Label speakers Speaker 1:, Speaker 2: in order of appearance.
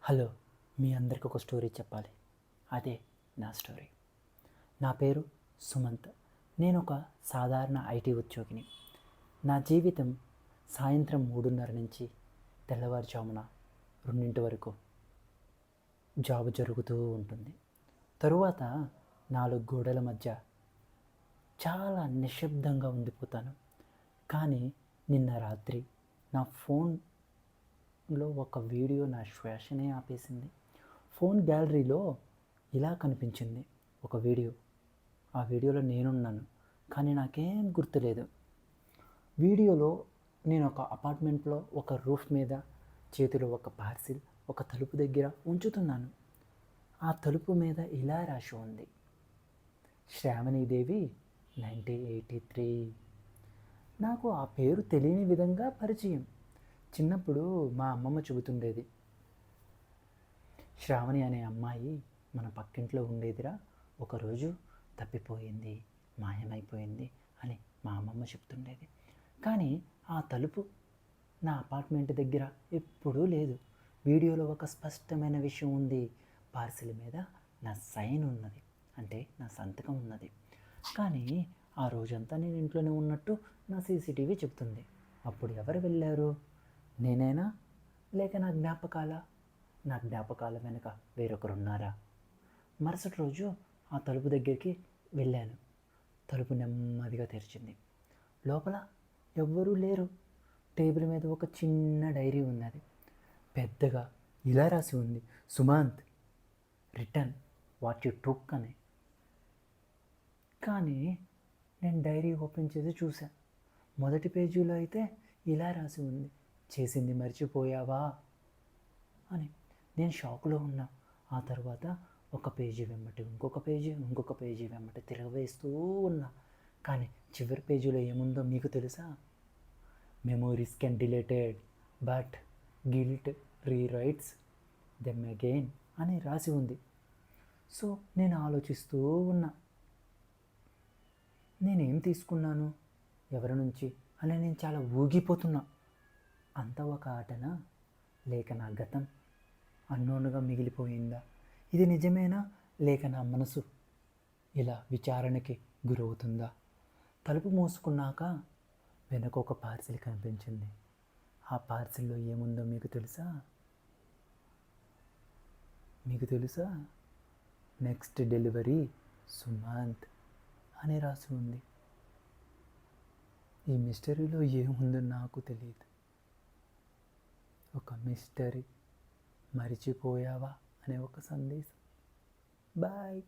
Speaker 1: Hello, మీ అందరికి ఒక story చెప్పాలి. అదే నా స్టోరీ. నా పేరు సుమంత్. నేను ఒక సాధారణ ఐటీ ఉద్యోగిని. నా జీవితం సాయంత్రం 3:30 నుంచి తెల్లవారుజామున 2 వరకు జాబ్ జరుగుతూ ఉంటుంది. తరువాత 4 గోడల మధ్య చాలా నిశ్శబ్దంగా ఉండిపోతాను. కానీ నిన్న రాత్రి నా ఫోన్లో ఒక వీడియో నా శ్వాసనే ఆపేసింది. ఫోన్ గ్యాలరీలో ఇలా కనిపించింది ఒక వీడియో. ఆ వీడియోలో నేనున్నాను, కానీ నాకేం గుర్తులేదు. వీడియోలో నేను ఒక అపార్ట్మెంట్లో ఒక రూఫ్ మీద చేతిలో ఒక పార్సిల్ ఒక తలుపు దగ్గర ఉంచుతున్నాను. ఆ తలుపు మీద ఇలా రాసి ఉంది, శ్రావణీదేవి 1983. నాకు ఆ పేరు తెలియని విధంగా పరిచయం. చిన్నప్పుడు మా అమ్మమ్మ చెబుతుండేది, శ్రావణి అనే అమ్మాయి మన పక్కింట్లో ఉండేదిరా, ఒకరోజు తప్పిపోయింది, మాయమైపోయింది అని మా అమ్మమ్మ చెప్తుండేది. కానీ ఆ తలుపు నా అపార్ట్మెంట్ దగ్గర ఎప్పుడూ లేదు. వీడియోలో ఒక స్పష్టమైన విషయం ఉంది, పార్సిల్ మీద నా సైన్ ఉన్నది, అంటే నా సంతకం ఉన్నది. కానీ ఆ రోజంతా నేను ఇంట్లోనే ఉన్నట్టు నా సీసీటీవీ చెప్తుంది. అప్పుడు ఎవరు వెళ్ళారు? నేనేనా, లేక నా జ్ఞాపకాల? నా జ్ఞాపకాల వెనుక వేరొకరున్నారా? మరుసటి రోజు ఆ తలుపు దగ్గరికి వెళ్ళాను. తలుపు నెమ్మదిగా తెరిచింది. లోపల ఎవ్వరూ లేరు. టేబుల్ మీద ఒక చిన్న డైరీ ఉన్నది. పెద్దగా ఇలా రాసి ఉంది, సుమంత్, రిటర్న్ వాట్ యు టుక్ అని. కానీ నేను డైరీ ఓపెన్ చేసి చూశాను. మొదటి పేజీలో అయితే ఇలా రాసి ఉంది, చేసింది మర్చిపోయావా అని. నేను షాకులో ఉన్నా. ఆ తర్వాత ఒక పేజీ వెంబటి ఇంకొక పేజీ వెంబటి తిరగవేస్తూ ఉన్నా. కానీ చివరి పేజీలో ఏముందో మీకు తెలుసా? Memories can deleted but guilt rewrites them again అని రాసి ఉంది. సో నేను ఆలోచిస్తూ ఉన్నా, నేనేం తీసుకున్నాను ఎవరి నుంచి అని నేను చాలా ఊగిపోతున్నా. అంత ఒక ఆటనా, లేక నా గతం అన్నోనుగా మిగిలిపోయిందా? ఇది నిజమేనా, లేక నా మనసు ఇలా విచారణకి గురవుతుందా? తలుపు మూసుకున్నాక వెనక ఒక పార్సిల్ కనిపించింది. ఆ పార్సిల్లో ఏముందో మీకు తెలుసా? నెక్స్ట్ డెలివరీ సుమంత్ అని రాసి ఉంది. ఈ మిస్టరీలో ఏముందో నాకు తెలియదు. ఒక మిస్టరీ, మరిచిపోయావా అనే ఒక సందేశం. బాయ్.